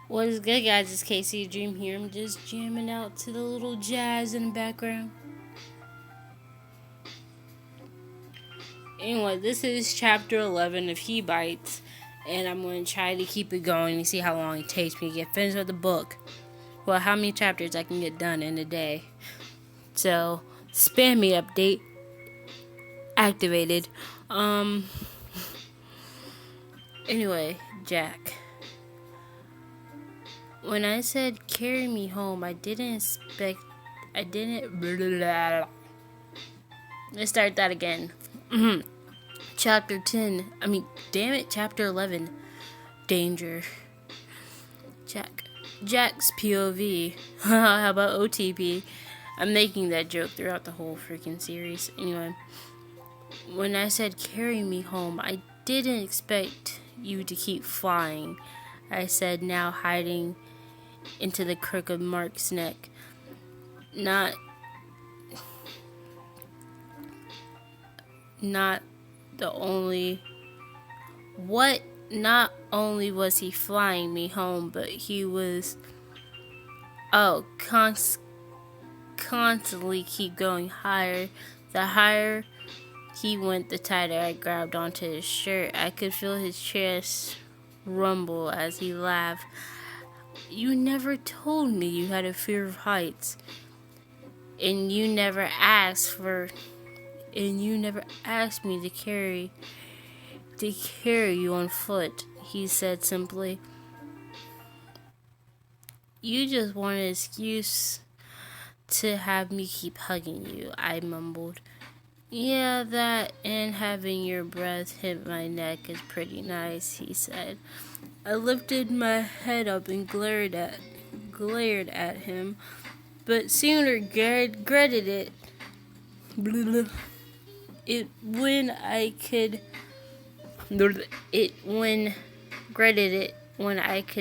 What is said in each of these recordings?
What is good, guys? It's Casey Dream here. I'm just jamming out to the little jazz in the background. Anyway, this is chapter 11 of He Bites, and I'm going to try to keep it going and see how long it takes me to get finished with the book. Well, how many chapters I can get done in a day. So, spam me update activated. Anyway, Jack. When I said carry me home, I didn't expect. I didn't. Let's start that again. Chapter 10. Chapter 11. Danger. Jack's POV. How about OTP? I'm making that joke throughout the whole freaking series. Anyway, when I said carry me home, I didn't expect you to keep flying. I said, now hiding into the crook of Mark's neck. Not the only. What? Not only was he flying me home, but he was. Constantly keep going higher. The higher he went, the tighter I grabbed onto his shirt. I could feel his chest rumble as he laughed. You never told me you had a fear of heights. And you never asked me to carry you on foot, he said simply. You just want an excuse to have me keep hugging you, I mumbled. Yeah, that and having your breath hit my neck is pretty nice, he said. I lifted my head up and glared at him, but soon regretted it. When I could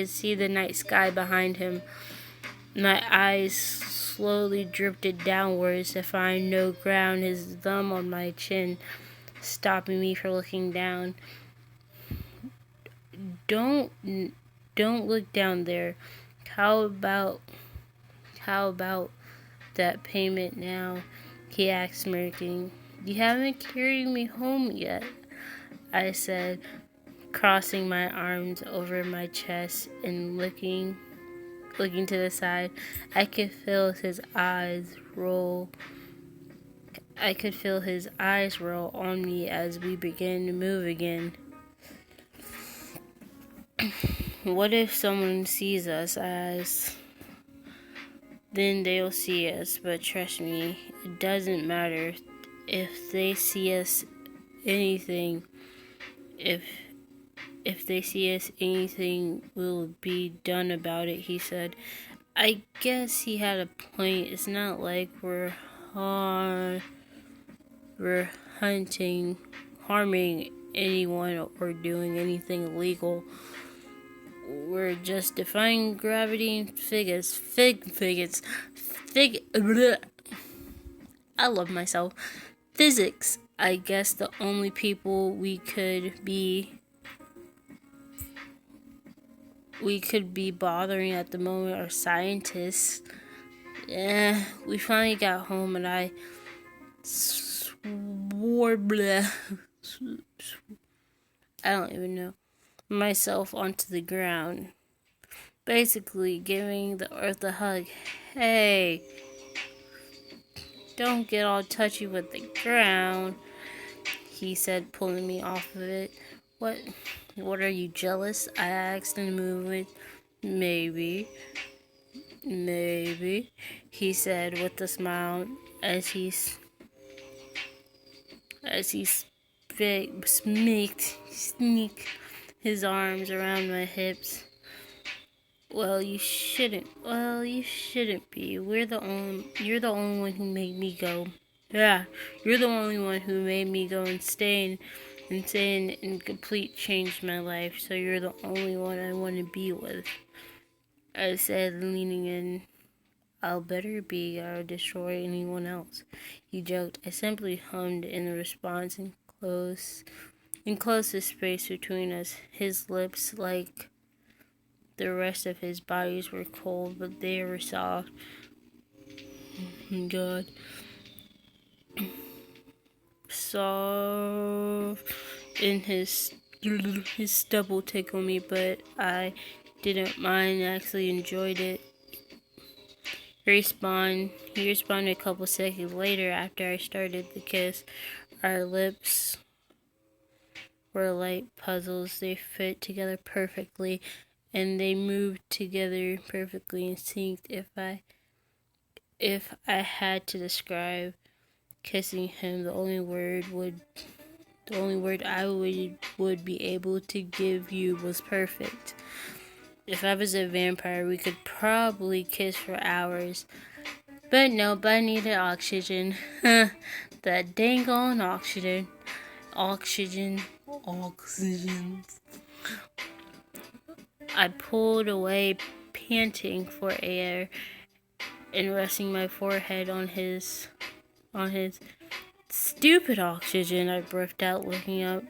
see the night sky behind him. My eyes slowly drifted downwards to find no ground, his thumb on my chin, stopping me from looking down. Don't look down there. How about that payment now? He asked, smirking. You haven't carried me home yet, I said, crossing my arms over my chest and looking to the side. I could feel his eyes roll on me as we began to move again. What if someone sees us? I asked. Then they'll see us, but trust me, it doesn't matter if they see us anything. If they see us, anything will be done about it, he said. I guess he had a point. It's not like we're harming anyone or doing anything illegal. We're just defying gravity figures. I love myself. Physics. I guess the only people we could be bothering at the moment are scientists. Yeah, we finally got home and I swore I don't even know myself onto the ground, basically giving the earth a hug. Hey, don't get all touchy with the ground, he said, pulling me off of it. What are you, jealous? I asked in a movement. Maybe, he said with a smile as he sneaked his arms around my hips. Well, you shouldn't be. You're the only one who made me go. Yeah, you're the only one who made me go insane and complete changed my life. So you're the only one I want to be with, I said, leaning in. I'll better be, or destroy anyone else, he joked. I simply hummed in response and closed the space between us. His lips, like The rest of his bodies were cold, but they were soft. God. Soft. In his stubble tickled me, but I didn't mind. I actually enjoyed it. He responded a couple seconds later after I started the kiss. Our lips were like puzzles. They fit together perfectly, and they moved together perfectly in sync. If I had to describe kissing him, the only word I would be able to give you was perfect. If I was a vampire, we could probably kiss for hours. But nope, I needed oxygen. That dang on oxygen. Oxygen. I pulled away, panting for air, and resting my forehead on his stupid oxygen. I breathed out, looking up.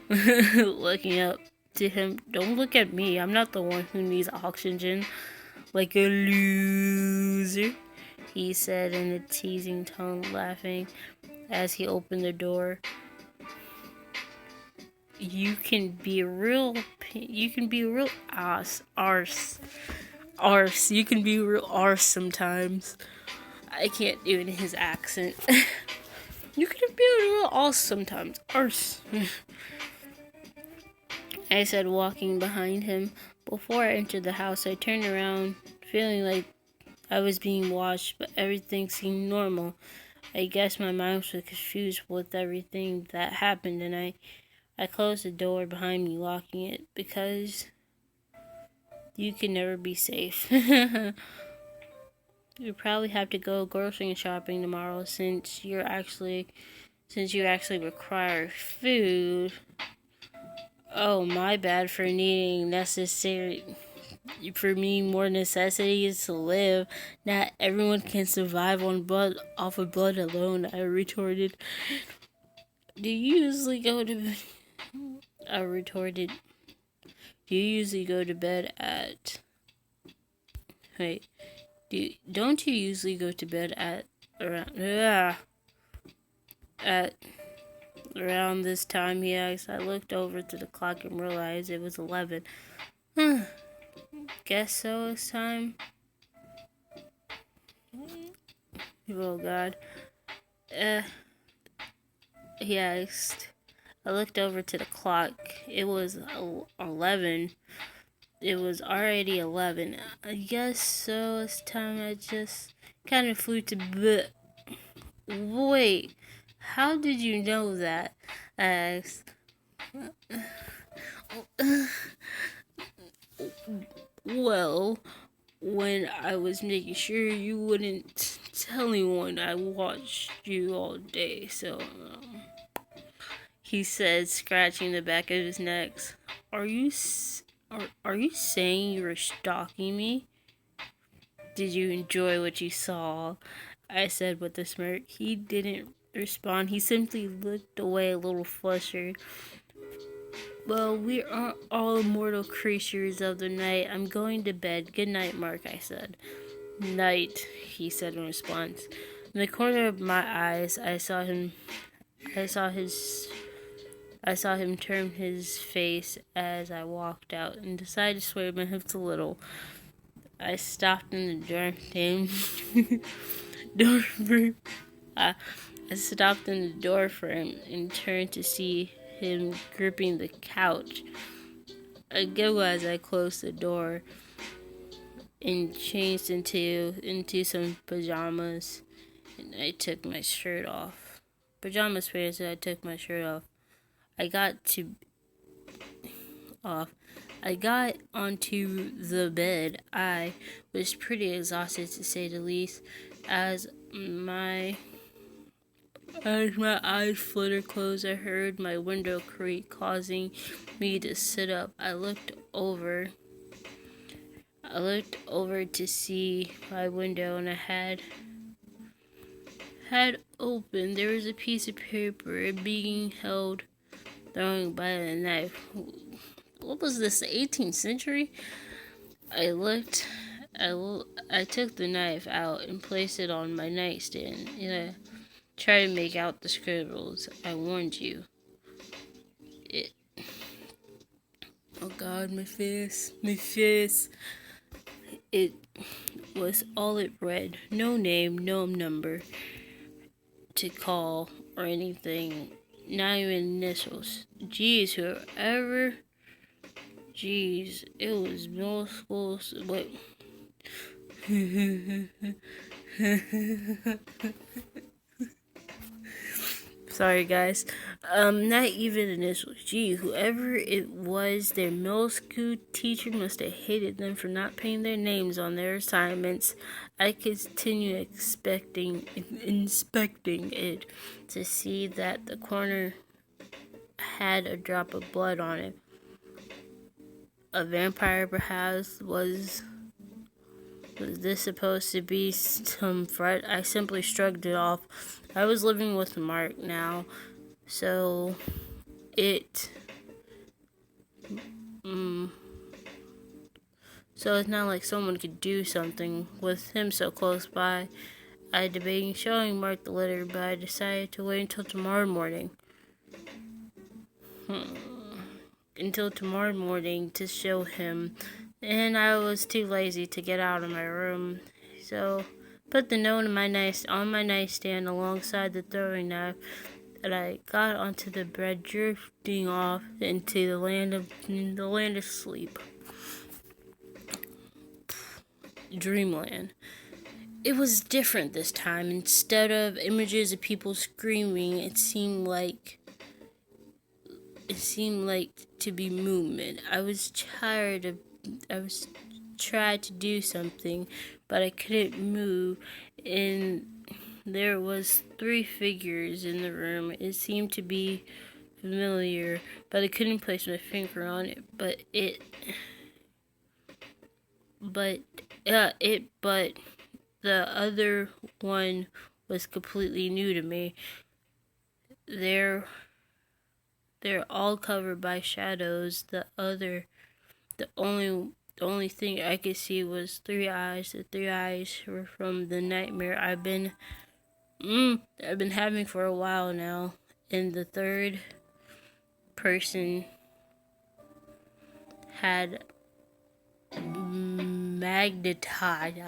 Looking up to him. Don't look at me. I'm not the one who needs oxygen. Like a loser, he said in a teasing tone, laughing as he opened the door. You can be real arse. You can be real arse sometimes. I can't do it in his accent. You can be real arse sometimes. Arse. I said, walking behind him. Before I entered the house, I turned around, feeling like I was being watched, but everything seemed normal. I guess my mind was confused with everything that happened, and I closed the door behind me, locking it, because you can never be safe. You probably have to go grocery shopping tomorrow since you actually require food. Oh, my bad for needing more necessities to live. Not everyone can survive on blood, off of blood alone, I retorted. Do you usually go to bed at... Wait. Don't you usually go to bed at around this time, he asked. I looked over to the clock and realized it was 11. Guess so, it's time. Oh, God. He asked. I looked over to the clock. It was 11. It was already 11. I guess so, it's time. I just kind of flew to bed. Wait, how did you know that? I asked. Well, when I was making sure you wouldn't tell anyone I watched you all day, so, he said, scratching the back of his neck. Are you saying you were stalking me? Did you enjoy what you saw? I said with a smirk. He didn't respond. He simply looked away, a little flustered. Well, we are all mortal creatures of the night. I'm going to bed. Good night, Mark, I said. Night, he said in response. In the corner of my eyes, I saw him turn his face as I walked out and decided to sway my hips a little. I stopped in the door for him and turned to see him gripping the couch. I giggled as I closed the door and changed into some pajamas, and I took my shirt off. Pajamas first, and I took my shirt off. I got onto the bed. I was pretty exhausted, to say the least, as my eyes fluttered closed. I heard my window creak, causing me to sit up. I looked over to see my window, and I had opened. There was a piece of paper being held, throwing by the knife. what was this, the 18th century? I looked. I took the knife out and placed it on my nightstand. Try to make out the scribbles. I warned you. It. Oh God, my face. It was all it read. No name, no number to call or anything. Not even initials. Jeez, whoever. Jeez, it was middle school. What? Sorry, guys. Not even initials. Gee, whoever it was, their middle school teacher must have hated them for not putting their names on their assignments. I continued inspecting it to see that the corner had a drop of blood on it. A vampire, perhaps? Was this supposed to be some fright? I simply shrugged it off. I was living with Mark now, so it's not like someone could do something with him so close by. I debated showing Mark the letter, but I decided to wait until tomorrow morning. To show him, and I was too lazy to get out of my room, so put the note on my nightstand alongside the throwing knife, and I got onto the bed, drifting off into the land of sleep. Dreamland. It was different this time. Instead of images of people screaming, it seemed like to be movement. I was tried to do something, but I couldn't move, and there was 3 figures in the room. It seemed to be familiar, but I couldn't place my finger on it. But the other one was completely new to me. They're all covered by shadows. The only thing I could see was 3 eyes. The 3 eyes were from the nightmare I've been having for a while now. And the third person had magnetized.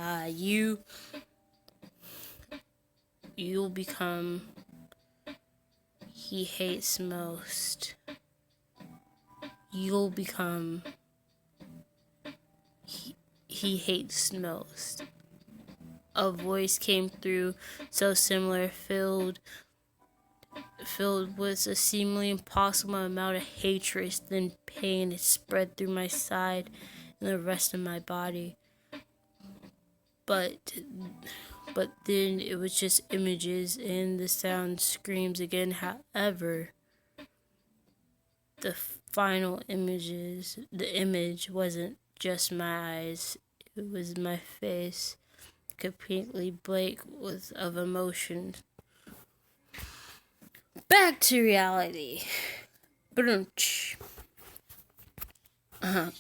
You'll become he hates most. You'll become he hates most. A voice came through, so similar, filled with a seemingly impossible amount of hatred. Then pain spread through my side and the rest of my body. But then it was just images, and the sound screams again. However, the image wasn't just my eyes, it was my face, completely blank of emotion. Back to reality. The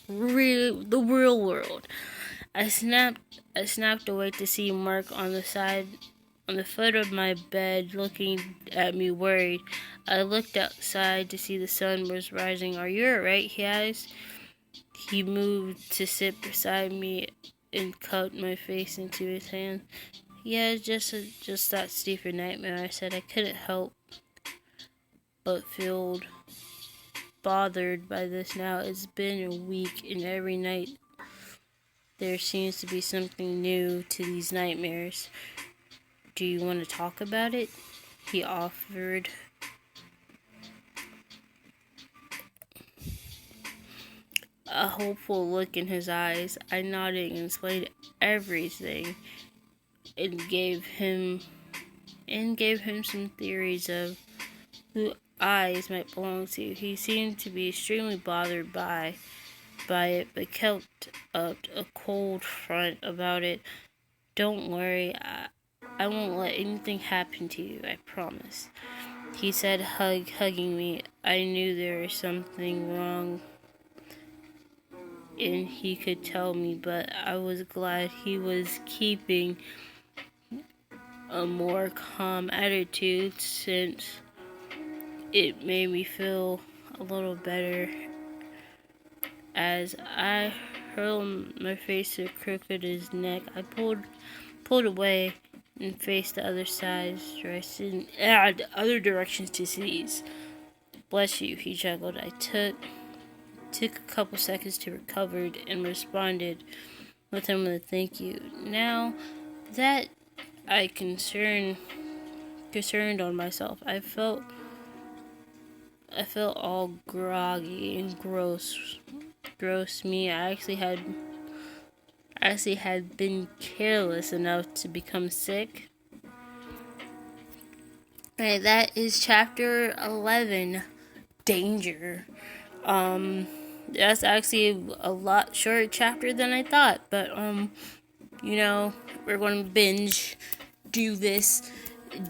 real world. I snapped awake to see Mark on the foot of my bed, looking at me worried. I looked outside to see the sun was rising. "Are you alright?" he asked. He moved to sit beside me and cupped my face into his hand. "Yeah, just that stupid nightmare," I said. I couldn't help but feel bothered by this now. It's been a week, and every night there seems to be something new to these nightmares. "Do you want to talk about it?" he offered. A hopeful look in his eyes. I nodded and explained everything, and gave him some theories of who eyes might belong to. He seemed to be extremely bothered by it, but kept up a cold front about it. "Don't worry, I won't let anything happen to you, I promise," he said, hugging me. I knew there was something wrong. and he could tell me, but I was glad he was keeping a more calm attitude, since it made me feel a little better. As I hurled my face to the crook of his neck, I pulled away and faced the other side, direction, the other directions to seize. Bless you, he chuckled. I took a couple seconds to recover and responded with him with a thank you. Now that I concerned on myself, I felt all groggy and gross me. I actually had been careless enough to become sick. And that is chapter 11, Danger. That's actually a lot shorter chapter than I thought, but we're going to binge do this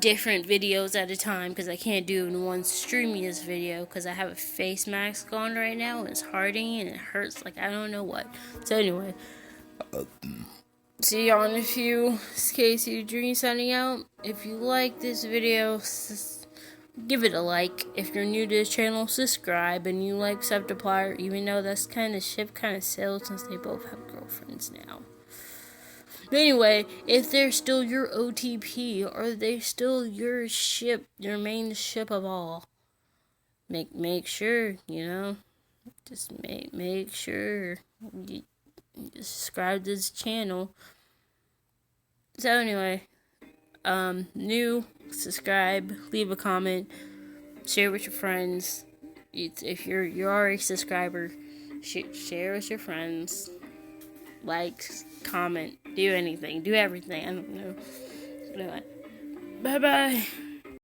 different videos at a time, because I can't do it in one streamiest video because I have a face mask on right now and it's hurting and it hurts like I don't know what. So anyway, see y'all in a few. It's Casey Dream signing out. If you like this video, give it a like. If you're new to this channel, subscribe. And you like Septiplier, even though that's kind of sailed since they both have girlfriends now. But anyway, if they're still your OTP, are they still your ship, your main ship of all? Make sure, just make sure you subscribe to this channel. So anyway, new, subscribe, leave a comment, share with your friends. If you're already a subscriber, share with your friends. Like, comment, do anything, do everything. I don't know. Anyway, bye bye.